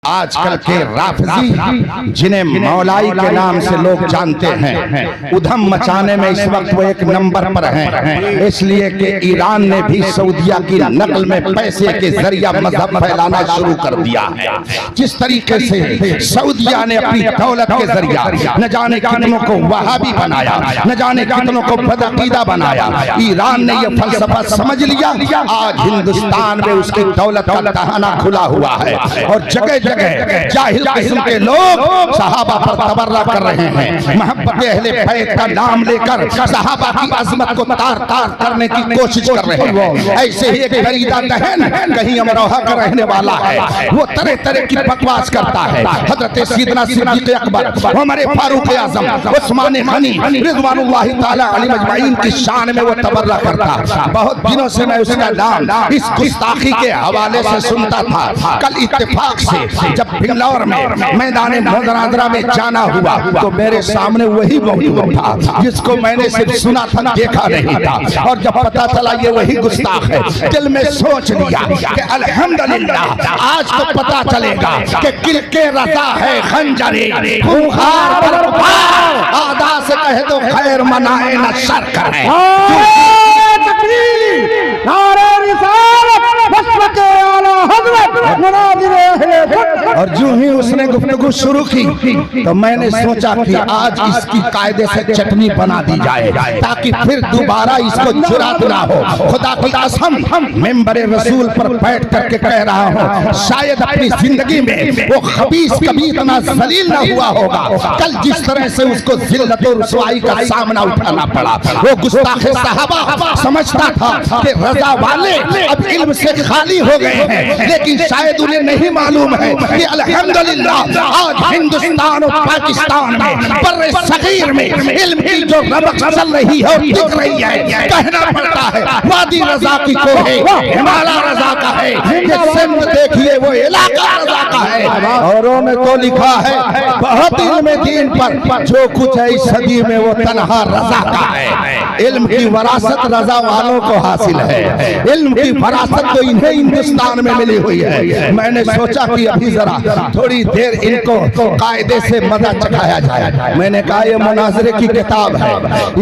آج کل کے رافضی جنہیں مولائی کے نام سے لوگ جانتے ہیں، ادھم مچانے میں اس وقت وہ ایک نمبر پر ہیں، اس لیے کہ ایران نے بھی سعودیہ کی نقل میں پیسے کے ذریعہ مذہب پھیلانا شروع کر دیا ہے۔ جس طریقے سے سعودیہ نے اپنی دولت کے ذریعہ نہ جانے کتنوں کو وہابی بنایا، نہ جانے کتنوں کو بدعقیدہ بنایا، ایران نے یہ فلسفہ سمجھ لیا۔ آج ہندوستان میں اس کی دولت کا دہانہ کھلا ہوا ہے اور جگہ جگہ جاہل قسم کے لوگ صحابہ پر تبرہ کر رہے ہیں، محبت اہل بیت کا نام لے کر صحابہ کی عظمت کو تار تار کرنے کی کوشش کر رہے ہیں۔ ایسے ہی ایک دریدہ دہن کہیں امروہہ کا رہنے والا ہے، وہ طرح طرح کی بکواس کرتا ہے۔ حضرت سیدنا صدیق اکبر، عمر فاروق اعظم، عثمان غنی رضوان اللہ تعالی علیہ مجمعین کی شان میں وہ تبرہ کرتا۔ بہت دنوں سے میں اس کا نام اس گستاخی کے حوالے سے سنتا تھا۔ کل اتفاق سے جب بنگلور میں میدان مناظرہ میں جانا ہوا تو میرے سامنے وہی موجود تھا جس کو میں نے صرف سنا تھا، دیکھا نہیں تھا، اور جب پتا چلا یہ وہی گستاخ ہے، دل میں سوچ لیا کہ الحمدللہ آج تو پتا چلے گا کہ کل کے رضا ہے خنجری خونخوار پر پار، آدھا سے کہہ دو خیر منائے نہ شر کرے۔ نعرہ رسالت وصفت اعلی حضرت مناظر اہل بیت۔ اور جو ہی اس نے گفتگو شروع کی تو میں نے سوچا کہ آج اس کی قاعدے سے چٹنی بنا دی جائے تاکہ پھر دوبارہ اس کو جرات نہ ہو۔ خدا کی قسم ممبر رسول پر بیٹھ کر کے کہہ رہا ہوں، شاید اپنی زندگی میں وہ خبیث کبھی اتنا ذلیل نہ ہوا ہوگا کل جس طرح سے اس کو ذلت و رسوائی کا سامنا اٹھانا پڑا۔ وہ گستاخ صحابہ سمجھتا تھا کہ رضا والے اب علم سے خالی ہو گئے ہیں، لیکن شاید انہیں نہیں معلوم ہے کہ الحمدللہ آج ہندوستان اور پاکستان میں بر صغیر میں علم کی جو ربق چل رہی ہے اور دکھ رہی ہے، کہنا پڑتا ہے وادی رضا کی کوہ ہمالا رضا کا ہے، یہ سندھ دیکھیے وہ علاقہ رضا کا ہے۔ اوروں نے تو لکھا ہے بہت علم دین پر، جو کچھ ہے اس صدی میں وہ تنہا رضا کا ہے۔ علم کی وراثت رضا والوں کو حاصل ہے، علم کی وراثت تو انہیں ہندوستان میں ملی ہوئی ہے۔ میں نے سوچا کہ ابھی ذرا تھوڑی دیر ان کو قاعدے سے مزہ چکھایا جائے۔ میں نے کہا یہ مناظرے کی کتاب ہے،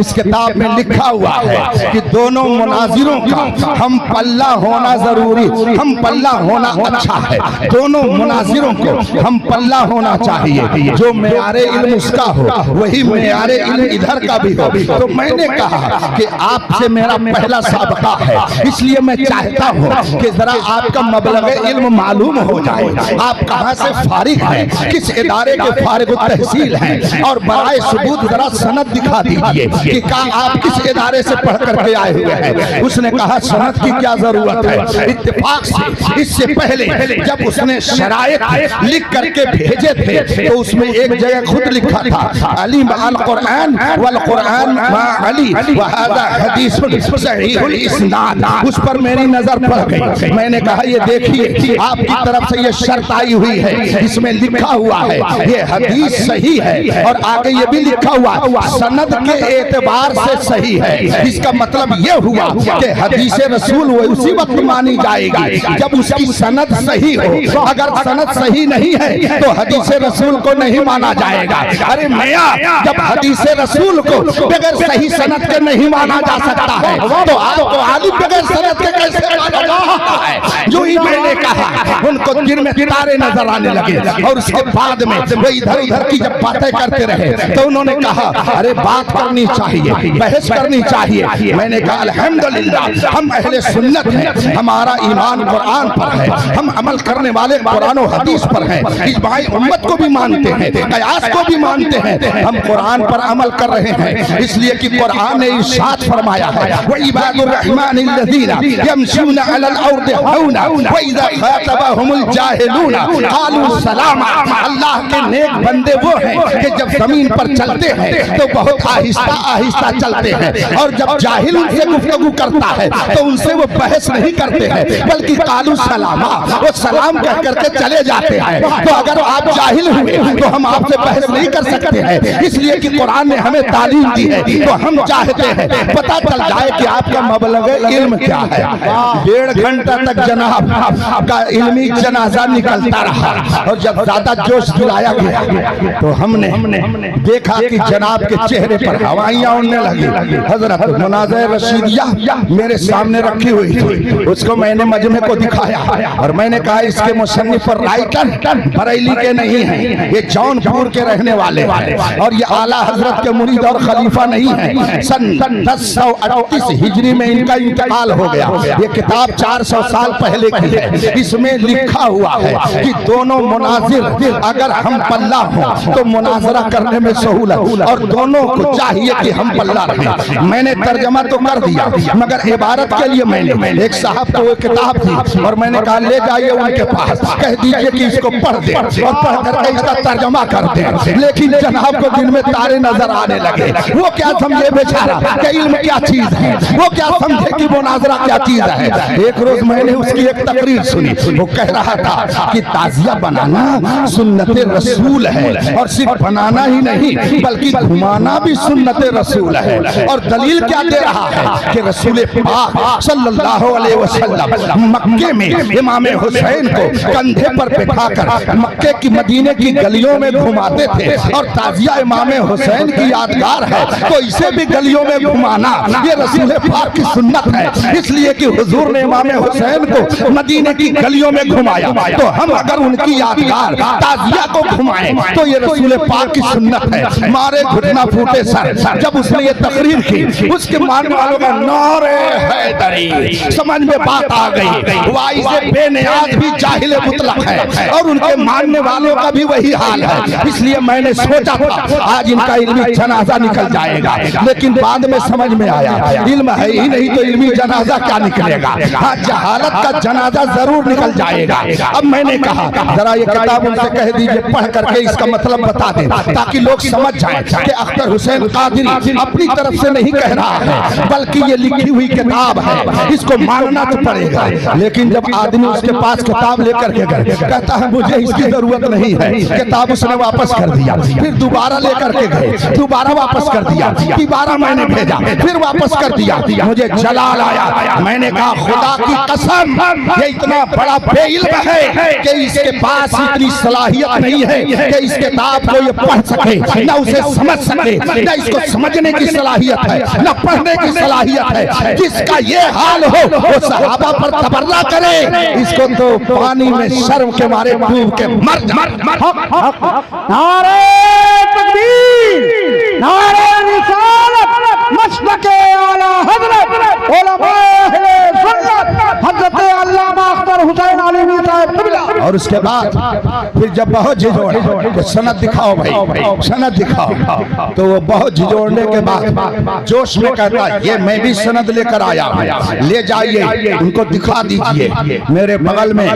اس کتاب میں لکھا ہوا ہے کہ دونوں مناظروں کا ہم پلہ ہونا ضروری، ہم پلہ ہونا اچھا ہے، دونوں مناظروں کو ہم پلہ ہونا چاہیے، جو معیار علم اس کا ہو وہی معیار علم ادھر کا بھی ہو۔ تو میں نے کہا کہ آپ سے میرا پہلا سابقہ ہے، اس لیے میں چاہتا ہوں کہ ذرا آپ کا مبلغ علم معلوم ہو جائے، آپ کہاں سے فارغ ہیں، کس ادارے کے فارغ التحصیل ہیں، اور برائے ثبوت ذرا سند دکھا دیجئے کہ آپ کس ادارے سے پڑھ کر کے آئے ہوئے ہیں۔ اس نے کہا سند کی کیا ضرورت ہے، اتفاق سے اس سے پہلے جب اس نے شرائط لکھ کر کے بھیجے تھے تو اس میں ایک جگہ خود لکھا تھا علی مع القرآن والقرآن مع علی وہذا حدیث صحیح الاسناد۔ اس پر میری نظر پڑ گئی، میں نے کہا یہ دیکھیے آپ کی طرف سے یہ شرط آئی ہوئی ہے، اس میں لکھا ہوا ہے یہ حدیث صحیح ہے، اور آگے یہ بھی لکھا ہوا سند کے اعتبار سے صحیح ہے۔ اس کا مطلب یہ ہوا کہ حدیث رسول وہ اسی وقت مانی جائے گی جب اس کی سند صحیح ہو، اگر سند صحیح نہیں ہے تو حدیث رسول کو نہیں مانا جائے گا۔ ارے میاں جب حدیث رسول کو بغیر صحیح سند کے نہیں مانا جا سکتا ہے تو آپ کو عالم بغیر سند کے کیسے مانا جا سکتا ہے؟ جو ہی میں نے کہا ان کو دن میں تارے نظر آنے لگے، اور اس کے بعد میں وہ ادھر ادھر کی جب باتیں کرتے رہے تو انہوں نے کہا ارے بات کرنی چاہیے، بحث کرنی چاہیے۔ میں نے کہا الحمدللہ ہم اہل سنت ہیں، ہمارا ایمان قرآن پر ہے، ہم عمل کرنے والے قرآن و حدیث پر ہیں، اجماع امت کو بھی مانتے ہیں، قیاس کو بھی مانتے ہیں، ہم قرآن پر عمل کر رہے ہیں، اس لیے کہ قرآن نے ارشاد فرمایا ہے وَعِبَادُ الرَّحْمَنِ الَّذِينَ يَمْشُونَ عَلَى الْأَرْضِ هَوْنًا وَإِذَا خَاطَبَهُمُ الْجَاهِلُونَ قَالُوا سَلَامًا۔ اللہ کے نیک بندے وہ ہیں کہ جب زمین پر چلتے ہیں تو بہت آہستہ آہستہ چلتے ہیں، اور جب جاہل ان سے گفتگو کرتا ہے تو ان سے وہ بحث نہیں کرتے ہیں بلکہ قالوا سلاما، وہ سلام کہہ کر کے چلے جاتے ہیں۔ تو اگر آپ جاہل ہوئے تو ہم آپ سے بحث نہیں کر سکتے ہیں، اس لیے کہ قرآن نے ہمیں تعلیم دی ہے، تو ہم چاہتے چاہتے ہیں پتہ چل جائے کہ آپ کا مبلغ علم کیا ہے۔ 1.5 گھنٹہ تک جناب کا علمی جنازہ نکلتا رہا، اور جب زیادہ جوش دلایا گیا تو ہم نے دیکھا کہ جناب کے چہرے پر ہوائیاں اڑنے لگی۔ حضرت مناظر رشیدیہ میرے سامنے رکھی ہوئی تھی، اس کو میں نے مجمع کو دکھایا اور میں نے کہا اس کے مصنف اور رائٹر بریلی کے نہیں ہیں، یہ جونپور کے رہنے والے ہیں، اور یہ اعلیٰ حضرت کے مرید اور خلیفہ نہیں ہیں۔ سن 1038 ہجری میں ان کا انتقال ہو گیا۔ یہ کتاب 400 سال پہلے کی ہے، اس میں لکھا ہوا ہے کہ دونوں مناظر اگر ہم پلہ ہوں تو مناظرہ کرنے میں سہولت، اور دونوں کو چاہیے کہ ہم پلہ رہیں۔ میں نے ترجمہ تو کر دیا، مگر عبارت کے لیے میں نے ایک صاحب کو وہ کتاب تھی اور میں نے کہا لے جائیے ان کے پاس، کہہ دیجئے کہ اس کو پڑھ دیں اور پڑھ کر کے اس کا ترجمہ کر دیں۔ لیکن جناب کو دن میں تارے نظر آنے لگے۔ وہ کیا سمجھے بیچارہ کہ علم کیا چیز ہے، وہ کیا سمجھے کہ مناظرہ کیا چیز ہے۔ ایک روز میں نے اس کی ایک تقریر سنی، وہ کہہ رہا تھا کہ تعزیہ بنانا سنت رسول ہے، اور صرف بنانا ہی نہیں بلکہ گھمانا بھی سنت رسول ہے۔ اور دلیل کیا دے رہا ہے کہ رسول پاک صلی اللہ علیہ وسلم مکے میں امام حسین کو کندھے پر بٹھا کر مکے کی مدینے کی گلیوں میں گھماتے تھے، اور تعزیہ امام حسین کی یادگار ہے تو اسے بھی گلیوں میں گھمانا یہ رسول پاک کی سنت ہے۔ اس لیے کہ حضور نے امام حسین کو مدینے کی گلیوں میں گھمایا، تو ہم اگر ان کی یادگار تعزیہ کو گھمائیں تو یہ رسول پاک کی سنت ہے۔ مارے گھٹنا پھوٹے سر جب اس نے یہ تقریر کی، اس کے ماننے والوں کا نعرے حیدری، سمجھ میں بات آ گئی۔ وائز بے نیاز بھی جاہل مطلق ہے، اور ان کے ماننے والوں کا بھی وہی حال ہے۔ اس لیے میں نے سوچا تھا آج ان کا علمی جنازہ نکل جائے گا، لیکن بعد میں سمجھ میں آیا علم ہے ہی نہیں تو علمی جنازہ کیا نکلے گا۔ ہاں جہالت کا جنازہ ضرور نکل جائے گا۔ اب میں نے کہا ذرا یہ کتاب ان سے کہہ دیجئے پڑھ کر کے اس کا مطلب بتا دیں تاکہ لوگ سمجھ جائیں کہ اختر حسین قادری اپنی طرف سے نہیں کہہ رہا ہے بلکہ یہ لکھی ہوئی کتاب ہے، اس کو ماننا تو پڑے گا۔ لیکن جب آدمی اس کے پاس کتاب لے کر کے گئے کہتا ہے مجھے اس کی ضرورت نہیں ہے، کتاب اس نے واپس کر دیا، پھر دوبارہ لے کر کے گئے، دوبارہ واپس کر دیا، دوبارہ میں نے بھیجا، پھر واپس کر دیا۔ مجھے جلال آیا، میں نے کہا خدا کی قسم یہ اتنا بڑا بے علم ہے کہ اس کے پاس اتنی صلاحیت نہیں ہے کہ اس کتاب کو یہ پڑھ سکے، نہ اسے سمجھ سکے، نہ اس کو سمجھنے کی صلاحیت ہے، نہ پڑھنے کی صلاحیت ہے۔ جس کا یہ حال ہو وہ صحابہ پر تبرہ کرے، اس کو تو پانی میں شرم کے مارے ڈوب کے مر جائے۔ نعرہ تکبیر، نعرہ رسالت، مسلک اعلی حضرت علماء اہل سنت حضرت علامہ اختر حسین علیوی صاحب قبلہ۔ اور اس کے بعد پھر جب بہت جھجوڑے کہ سند دکھاؤ بھائی، سند دکھاؤ، تو وہ بہت جھجوڑنے کے بعد جوش میں کہتا یہ میں بھی سند لے کر آیا ہوں، لے جائیے ان کو دکھا دیجئے۔ میرے بغل میں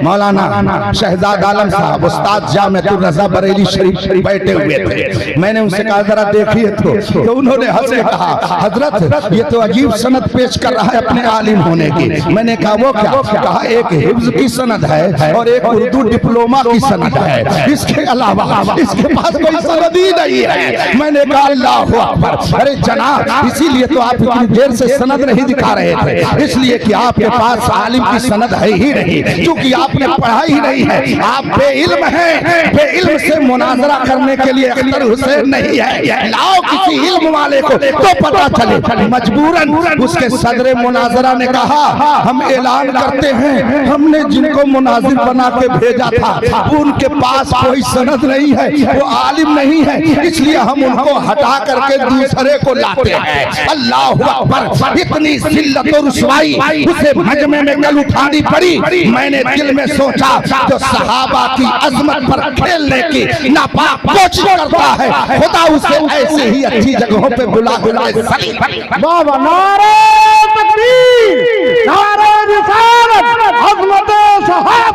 مولانا شہزاد عالم صاحب استاد جامعۃ الرضا بریلی شریف بیٹھے ہوئے تھے۔ میں نے ان سے کہا ذرا دیکھیے تو انہوں نے ہنس کے کہا حضرت یہ تو عجیب سند پیش کر رہا ہے اپنے عالم ہونے کی۔ میں نے کہا وہ کیا؟ کہا ایک حفظ کی سند ہے اور ایک اردو ڈپلوما کی سند ہے، اس کے علاوہ اس کے پاس کوئی سند ہی نہیں ہے۔ میں نے کہا اللہ اکبر، ارے جناب اسی لیے تو آپ اتنی دیر سے سند نہیں دکھا رہے تھے، اس لیے کہ آپ کے پاس عالم کی سند ہے ہی نہیں، کیونکہ آپ نے پڑھا ہی نہیں ہے، آپ بے علم ہیں۔ بے علم سے مناظرہ کرنے کے لیے اختر حسین نہیں ہے، لاؤ کسی علم والے کو تو پتا چلے۔ مجبوراً اس کے صدر مناظرہ نے کہا ہم اعلان کرتے ہیں ہم نے جن کو مناظر بنا کے بھیجا تھا ان کے پاس کوئی سند نہیں ہے، وہ عالم نہیں ہے، اس لیے ہم ان کو ہٹا کر کے دوسرے کو لاتے ہیں۔ اللہ اکبر، اتنی ذلت و رسوائی اسے مجمع میں کل اٹھانی پڑی۔ میں نے دل میں سوچا جو صحابہ کی عظمت پر کھیلنے کی ناپاک کوشش کرتا ہے خدا اسے ایسے ہی اچھی جگہوں پہ بلا کے سلی۔ بابا نعرہ تکبیر، نعرہ رسالت، عظمت صحابہ